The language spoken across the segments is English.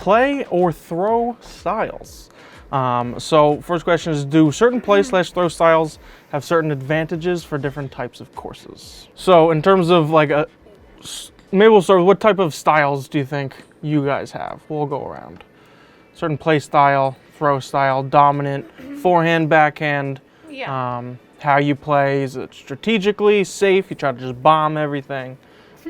play or throw styles. So first question is, do certain play/throw styles have certain advantages for different types of courses? So in terms of like maybe we'll start with what type of styles do you think you guys have? We'll go around. Certain play style, throw style, dominant, forehand, backhand. Yeah. How you play, is it strategically, safe? You try to just bomb everything?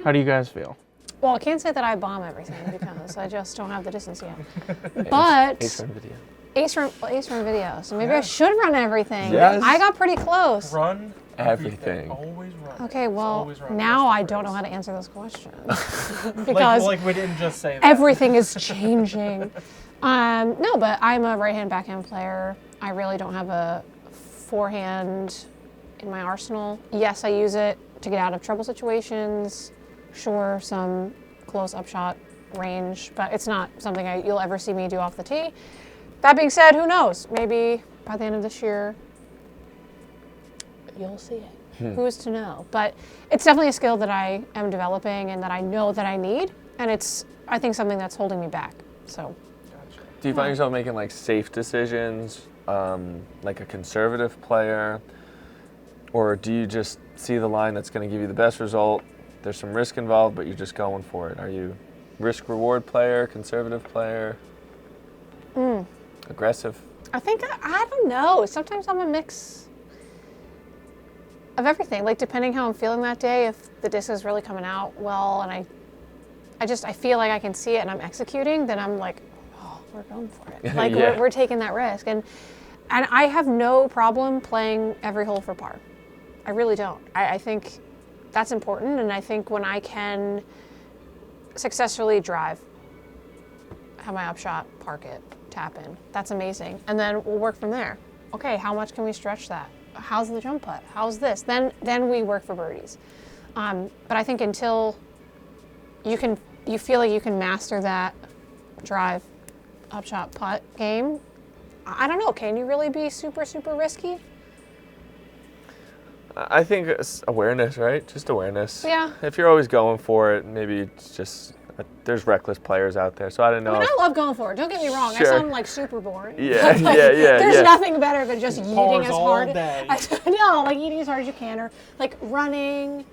How do you guys feel? Well, I can't say that I bomb everything because I just don't have the distance yet. But Ace run video. Ace run video. So maybe I should run everything. Yes. I got pretty close. Run everything. Always run. Okay, well, Always run. now I don't know how to answer those questions because like we didn't just say that. everything is changing. No, but I'm a right-hand backhand player. I really don't have a forehand in my arsenal. Yes, I use it to get out of trouble situations. Sure, some close upshot range, but it's not something you'll ever see me do off the tee. That being said, who knows? Maybe by the end of this year, you'll see it. Who's to know? But it's definitely a skill that I am developing and that I know that I need, and it's, I think, something that's holding me back. So. Do you find yourself making like safe decisions, like a conservative player, or do you just see the line that's going to give you the best result? There's some risk involved, but you're just going for it. Are you risk-reward player, conservative player, aggressive? I think, I don't know. Sometimes I'm a mix of everything. Like, depending how I'm feeling that day, if the disc is really coming out well and I feel like I can see it and I'm executing, then I'm like, oh, we're going for it. Like, Yeah. we're taking that risk. And I have no problem playing every hole for par. I really don't. I think that's important, and I think when I can successfully drive, have my upshot, park it, tap in, that's amazing. And then we'll work from there. Okay, how much can we stretch that? How's the jump putt? How's this? Then we work for birdies. But I think until you feel like you can master that drive, upshot, putt game, I don't know, can you really be super, super risky? I think it's awareness, right? Just awareness. Yeah. If you're always going for it, maybe it's just, there's reckless players out there, so I don't know. I mean, I love going for it. Don't get me wrong. Sure. I sound like super boring. Yeah, Like, yeah. There's nothing better than just eating Pars as all hard. day. No, like eating as hard as you can, or like running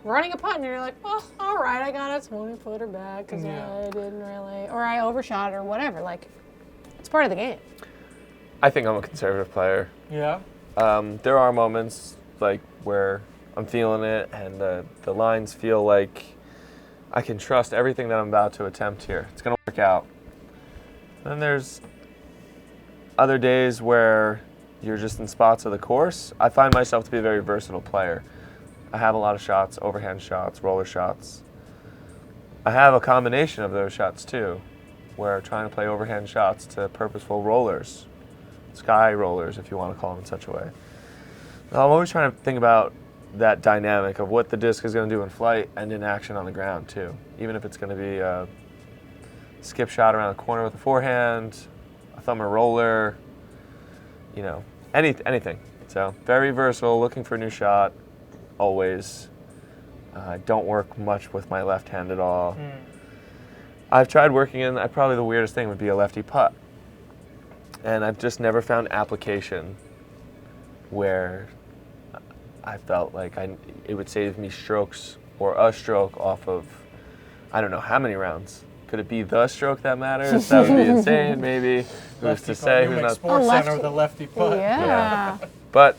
a putt, and you're like, well, all right, I got a 20-footer back because I didn't really, or I overshot or whatever. Like, it's part of the game. I think I'm a conservative player. Yeah. There are moments like where I'm feeling it and the lines feel like I can trust everything that I'm about to attempt here. It's going to work out. Then there's other days where you're just in spots of the course. I find myself to be a very versatile player. I have a lot of shots, overhand shots, roller shots. I have a combination of those shots too, where trying to play overhand shots to purposeful rollers, sky rollers if you want to call them in such a way. I'm always trying to think about that dynamic of what the disc is going to do in flight and in action on the ground too. Even if it's going to be a skip shot around the corner with a forehand, a thumber roller, you know, anything. So very versatile, looking for a new shot, always. I don't work much with my left hand at all. I've tried working in, probably the weirdest thing would be a lefty putt. And I've just never found application where I felt like it would save me strokes or a stroke off of, I don't know how many rounds. Could it be the stroke that matters? That would be insane, maybe. Who's to say? Who's not? Sports Center, the lefty putt. Yeah. But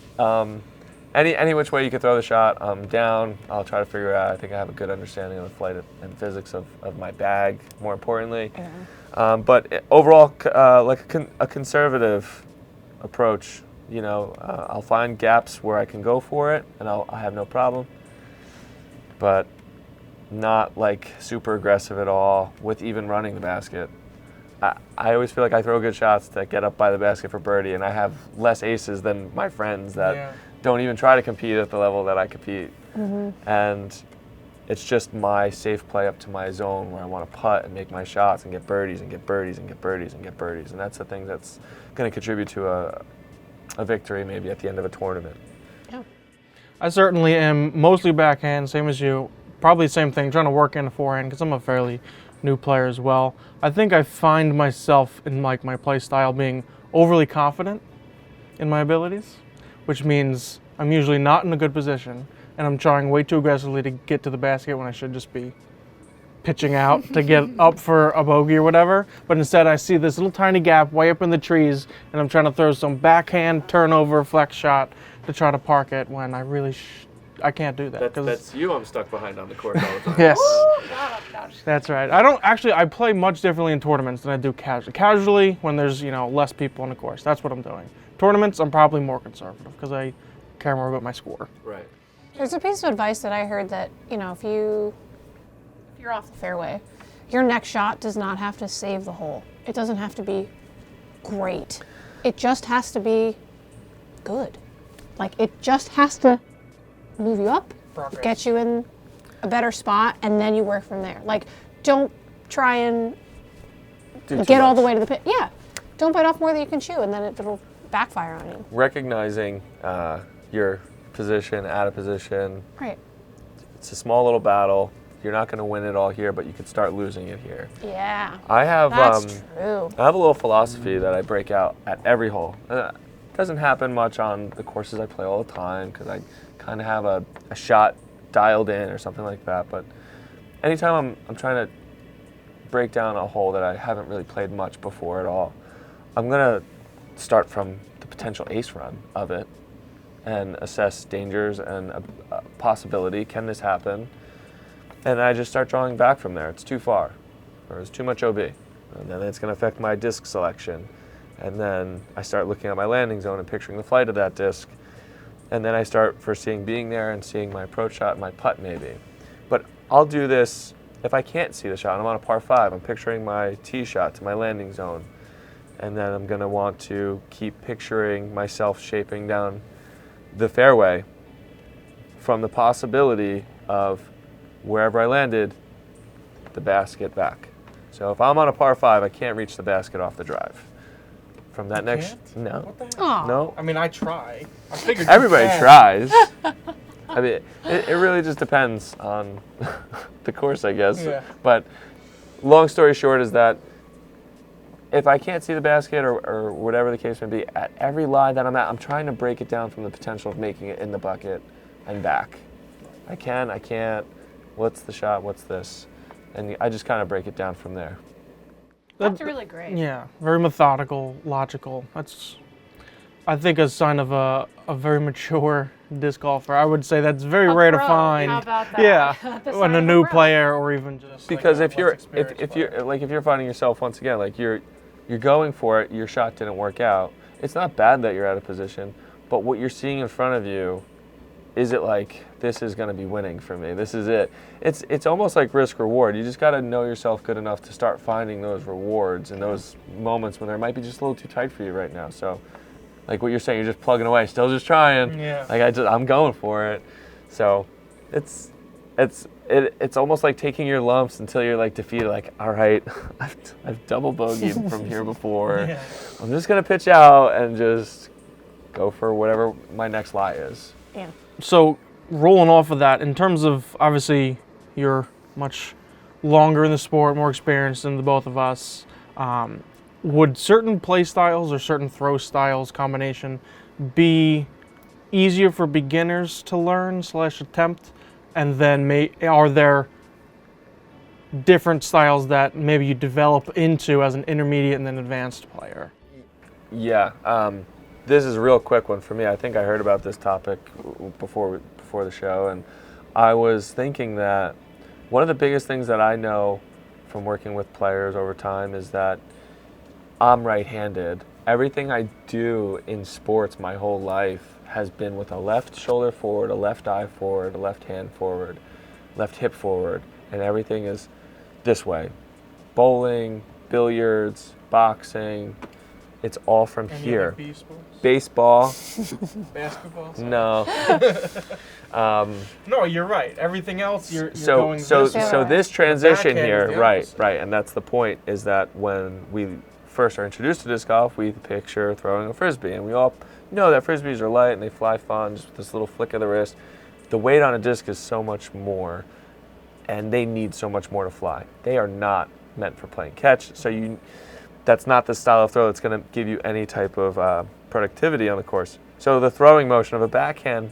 any which way you could throw the shot, down, I'll try to figure it out. I think I have a good understanding of the flight and physics of my bag, more importantly. Yeah. But overall, like a conservative approach. You know, I'll find gaps where I can go for it, and I have no problem. But not like super aggressive at all with even running the basket. I always feel like I throw good shots that get up by the basket for birdie, and I have less aces than my friends that don't even try to compete at the level that I compete. And it's just my safe play up to my zone where I want to putt and make my shots and get birdies and get birdies and get birdies and get birdies. And that's the thing that's going to contribute to a victory maybe at the end of a tournament. Yeah. I certainly am mostly backhand, same as you. Probably the same thing, trying to work in a forehand because I'm a fairly new player as well. I think I find myself in like my play style being overly confident in my abilities, which means I'm usually not in a good position and I'm trying way too aggressively to get to the basket when I should just be pitching out to get up for a bogey or whatever. But instead I see this little tiny gap way up in the trees and I'm trying to throw some backhand turnover flex shot to try to park it when I really I can't do that. That's you I'm stuck behind on the court all the time. Yes. Gosh. That's right. I play much differently in tournaments than I do casually. Casually, when there's, less people on the course, that's what I'm doing. Tournaments, I'm probably more conservative because I care more about my score. Right. There's a piece of advice that I heard that, if you're off the fairway, your next shot does not have to save the hole. It doesn't have to be great. It just has to be good. Like, it just has to move you up, get you in a better spot, and then you work from there. Like, don't try and get all the way to the pit. Yeah, don't bite off more than you can chew, and then it'll backfire on you. Recognizing your position, out of position. Right. It's a small little battle. You're not going to win it all here, but you could start losing it here. Yeah. I have That's true. I have a little philosophy that I break out at every hole. Doesn't happen much on the courses I play all the time because I kind of have a shot dialed in or something like that. But anytime I'm trying to break down a hole that I haven't really played much before at all, I'm going to start from the potential ace run of it and assess dangers and a possibility. Can this happen? And I just start drawing back from there. It's too far, or it's too much OB. And then it's going to affect my disc selection. And then I start looking at my landing zone and picturing the flight of that disc. And then I start foreseeing being there and seeing my approach shot and my putt maybe. But I'll do this if I can't see the shot. I'm on a par 5. I'm picturing my tee shot to my landing zone. And then I'm going to want to keep picturing myself shaping down the fairway from the possibility of wherever I landed, the basket back. So if I'm on a par 5, I can't reach the basket off the drive. From that no. What the heck? Aw. No. I mean, I try. I figured Everybody tries. I mean, it really just depends on the course, I guess. Yeah. But long story short is that if I can't see the basket or whatever the case may be, at every lie that I'm at, I'm trying to break it down from the potential of making it in the bucket and back. I can't. What's the shot? What's this? And I just kind of break it down from there. That's really great. Yeah, very methodical, logical. That's, I think, a sign of a very mature disc golfer. I would say that's very rare to pro. find. How about that? Yeah, The when sign a of a new pro. player or even just Because like if you're less experienced if player. you're like if you're finding yourself once again like you're going for it, your shot didn't work out. It's not bad that you're out of position, but what you're seeing in front of you, is it like this is going to be winning for me? This is it. It's almost like risk reward. You just got to know yourself good enough to start finding those rewards and those moments when there might be just a little too tight for you right now. So, like what you're saying, you're just plugging away, still just trying. Yeah. Like I'm going for it. So, it's almost like taking your lumps until you're like defeated. Like, all right, I've double bogeyed from here before. Yeah. I'm just gonna pitch out and just go for whatever my next lie is. Yeah. So, rolling off of that, in terms of, obviously, you're much longer in the sport, more experienced than the both of us. Would certain play styles or certain throw styles combination be easier for beginners to learn / attempt? And then are there different styles that maybe you develop into as an intermediate and then advanced player? Yeah, this is a real quick one for me. I think I heard about this topic before the show, and I was thinking that one of the biggest things that I know from working with players over time is that I'm right-handed. Everything I do in sports my whole life has been with a left shoulder forward, a left eye forward, a left hand forward, left hip forward, and everything is this way. Bowling, billiards, boxing, it's all from here. Baseball. Basketball? No. No, you're right. Everything else, you're So going this way. so this transition backhand is here, the right, opposite. and that's the point, is that when we first are introduced to disc golf, we picture throwing a frisbee, and we all know that frisbees are light and they fly fun, just with this little flick of the wrist. The weight on a disc is so much more, and they need so much more to fly. They are not meant for playing catch. So that's not the style of throw that's going to give you any type of productivity on the course. So the throwing motion of a backhand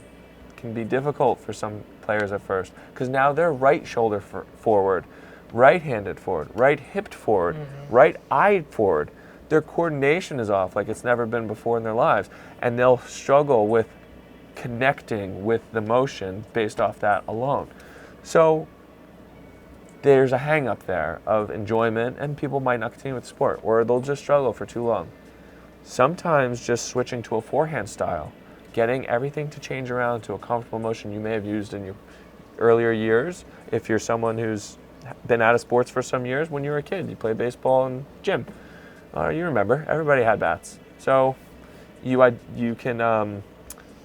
can be difficult for some players at first because now they're right shoulder forward, right-handed forward, right-hipped forward, right-eyed forward. Their coordination is off like it's never been before in their lives, and they'll struggle with connecting with the motion based off that alone. So there's a hang up there of enjoyment, and people might not continue with the sport, or they'll just struggle for too long. Sometimes just switching to a forehand style, getting everything to change around to a comfortable motion you may have used in your earlier years. If you're someone who's been out of sports for some years, when you were a kid, you played baseball in gym. You remember, everybody had bats. So you can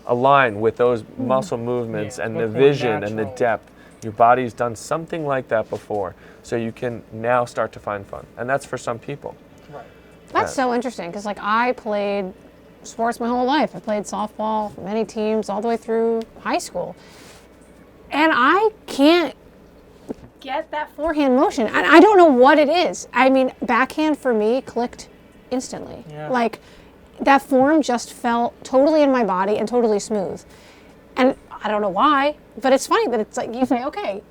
align with those muscle movements and the vision and the depth. Your body's done something like that before, so you can now start to find fun. And that's for some people. Right. That's so interesting because like I played sports my whole life. I played softball for many teams all the way through high school. And I can't get that forehand motion. And I don't know what it is. I mean, backhand for me clicked instantly. Yeah. Like that form just felt totally in my body and totally smooth. And I don't know why, but it's funny that it's like you say, okay,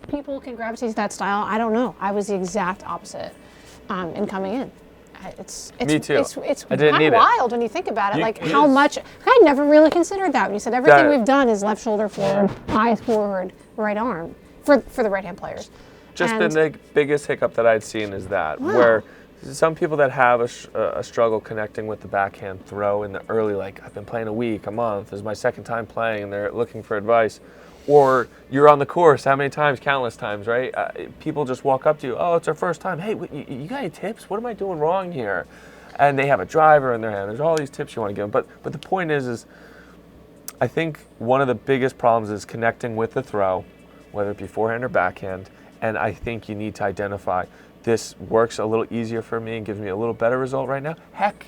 people can gravitate to that style. I don't know. I was the exact opposite in coming in. It's Me too. It's I didn't kind need of it. wild when you think about it. Like how Yes. much I never really considered that when you said everything That- we've done is left shoulder forward, eyes forward, right arm for the right hand players. Just And- the biggest hiccup that I'd seen is that, where some people that have a struggle connecting with the backhand throw in the early, like, I've been playing a week, a month, this is my second time playing, and they're looking for advice. Or you're on the course, how many times? Countless times, right? People just walk up to you, oh, it's our first time. Hey, you got any tips? What am I doing wrong here? And they have a driver in their hand. There's all these tips you want to give them. But the point is I think one of the biggest problems is connecting with the throw, whether it be forehand or backhand. And I think you need to identify, this works a little easier for me and gives me a little better result right now. Heck,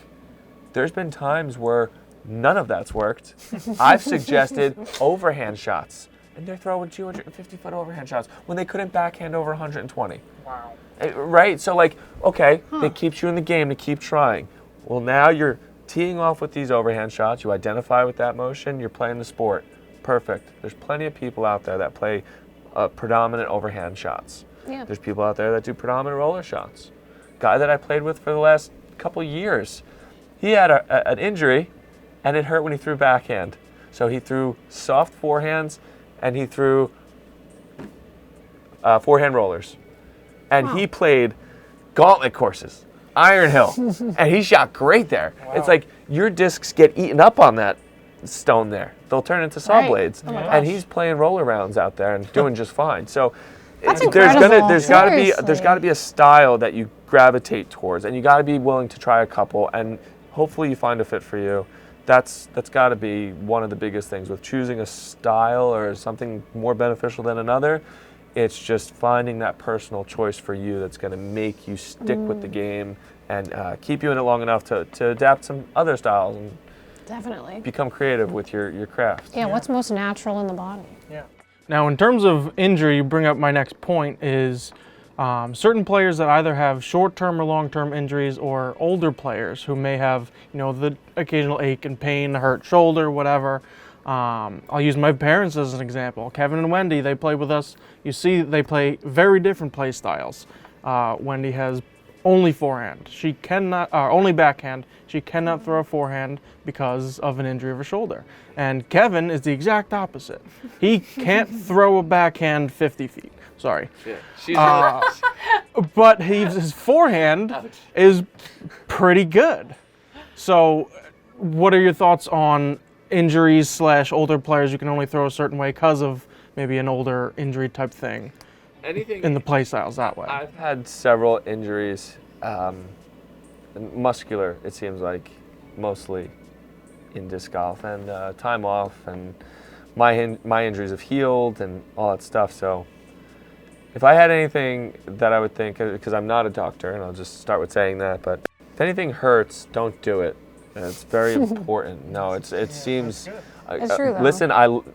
there's been times where none of that's worked. I've suggested overhand shots, and they're throwing 250-foot overhand shots when they couldn't backhand over 120. Wow. Right? So, like, okay, it keeps you in the game to keep trying. Well, now you're teeing off with these overhand shots. You identify with that motion. You're playing the sport. Perfect. There's plenty of people out there that play predominant overhand shots. Yeah. There's people out there that do predominant roller shots. Guy that I played with for the last couple years, he had an injury, and it hurt when he threw backhand. So he threw soft forehands, and he threw forehand rollers. And he played gauntlet courses, Iron Hill, and he shot great there. Wow. It's like your discs get eaten up on that stone there. They'll turn into saw Right. blades. Oh my And gosh. he's playing roller rounds out there and doing just fine. So That's there's incredible. there's got to be Seriously. a style that you gravitate towards, and you got to be willing to try a couple, and hopefully you find a fit for you. That's got to be one of the biggest things with choosing a style or something more beneficial than another. It's just finding that personal choice for you that's going to make you stick with the game and keep you in it long enough to adapt some other styles and Definitely. become creative with your craft. Yeah, what's most natural in the body? Yeah. Now, in terms of injury, you bring up my next point is certain players that either have short-term or long-term injuries, or older players who may have, the occasional ache and pain, hurt shoulder, whatever. I'll use my parents as an example. Kevin and Wendy, they play with us. You see, they play very different play styles. Wendy has only forehand. She cannot, only backhand. She cannot throw a forehand because of an injury of her shoulder. And Kevin is the exact opposite. He can't throw a backhand 50 feet. Sorry. But his forehand is pretty good. So what are your thoughts on injuries / older players who can only throw a certain way because of maybe an older injury type thing in the play styles that way? I've had several injuries, muscular, it seems like, mostly in disc golf, and time off, and my injuries have healed and all that stuff. So if I had anything that I would think, because I'm not a doctor, and I'll just start with saying that, but if anything hurts, don't do it. It's very important. No, it seems. It's true, though. Listen.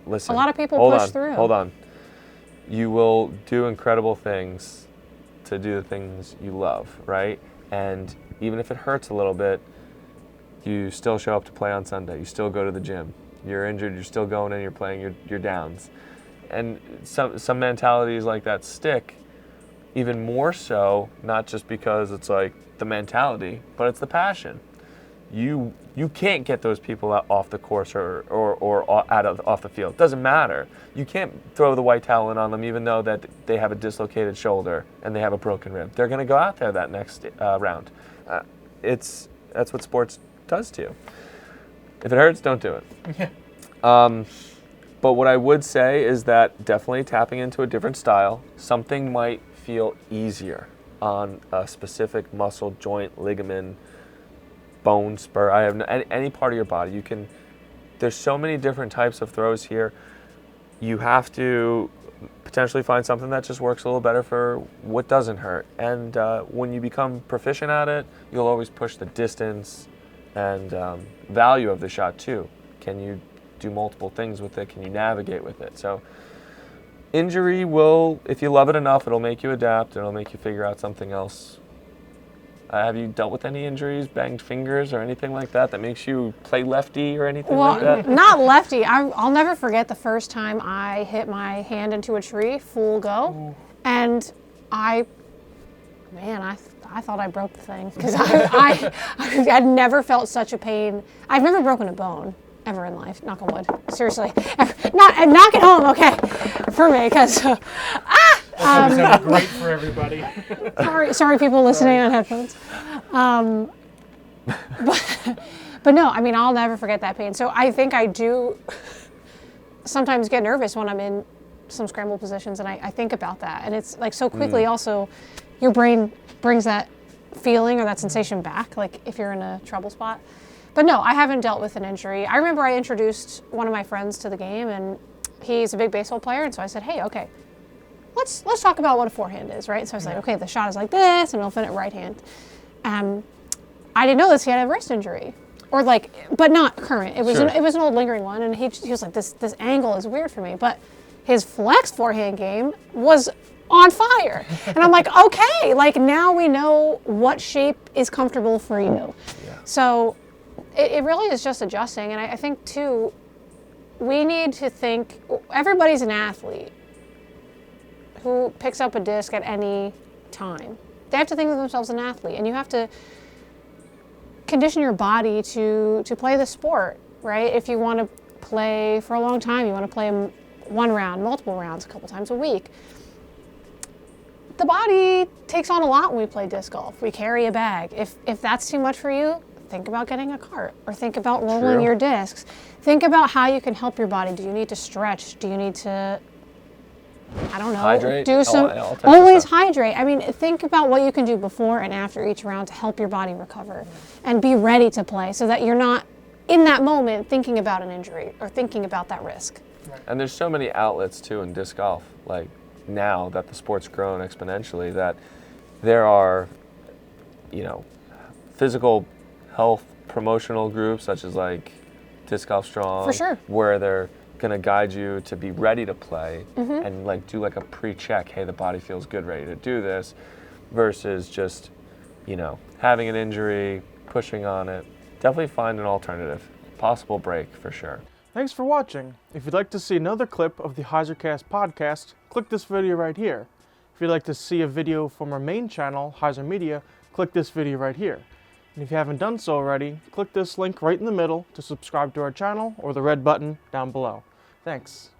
Listen. A lot of people hold push on, through. Hold on. You will do incredible things to do the things you love, right? And even if it hurts a little bit, you still show up to play on Sunday. You still go to the gym. You're injured, you're still going in, you're playing your downs. And some mentalities like that stick even more so, not just because it's like the mentality, but it's the passion. You can't get those people off the course or off the field. It doesn't matter. You can't throw the white towel in on them even though that they have a dislocated shoulder and they have a broken rib. They're going to go out there that next round. That's what sports does to you. If it hurts, don't do it. But what I would say is that definitely tapping into a different style, something might feel easier on a specific muscle, joint, ligament, bone, spur. I have any part of your body. You can. There's so many different types of throws here. You have to potentially find something that just works a little better for what doesn't hurt. And when you become proficient at it, you'll always push the distance and value of the shot too. Can you do multiple things with it? Can you navigate with it? So injury will, if you love it enough, it'll make you adapt. It'll make you figure out something else. Have you dealt with any injuries, banged fingers, or anything like that makes you play lefty or anything like that? Not lefty. I'll never forget the first time I hit my hand into a tree, full go, Ooh. and I thought I broke the thing because I'd never felt such a pain. I've never broken a bone ever in life. Knock on wood. Seriously, knock it home, okay, for me, because. That's gonna be great for everybody. Sorry, people listening on headphones. But no, I mean, I'll never forget that pain. So I think I do sometimes get nervous when I'm in some scramble positions, and I think about that. And it's like so quickly also, your brain brings that feeling or that sensation back, like if you're in a trouble spot. But no, I haven't dealt with an injury. I remember I introduced one of my friends to the game, and he's a big baseball player, and so I said, hey, okay, let's talk about what a forehand is, right? So I was like, okay, the shot is like this, and it'll fit it right hand. I didn't know this. He had a wrist injury, or like, but not current. It was it was an old lingering one, and he was like, this angle is weird for me. But his flex forehand game was on fire, and I'm like, okay, like now we know what shape is comfortable for you. Yeah. So it really is just adjusting, and I think too, we need to think. Everybody's an athlete who picks up a disc at any time. They have to think of themselves as an athlete, and you have to condition your body to play the sport, right? If you want to play for a long time, you want to play one round, multiple rounds, a couple times a week. The body takes on a lot when we play disc golf. We carry a bag. If that's too much for you, think about getting a cart, or think about rolling your discs. Think about how you can help your body. Do you need to stretch? Do you need to, I don't know, hydrate. do some, always hydrate. I mean, think about what you can do before and after each round to help your body recover and be ready to play so that you're not in that moment thinking about an injury or thinking about that risk. And there's so many outlets too in disc golf, like now that the sport's grown exponentially, that there are, physical health promotional groups such as like Disc Golf Strong, for sure, where they're gonna guide you to be ready to play and like do like a pre-check. Hey, the body feels good, ready to do this, versus just, having an injury, pushing on it. Definitely find an alternative. Possible break for sure. Thanks for watching. If you'd like to see another clip of the HyzerCast podcast, click this video right here. If you'd like to see a video from our main channel, Hyzer Media, click this video right here. And if you haven't done so already, click this link right in the middle to subscribe to our channel, or the red button down below. Thanks.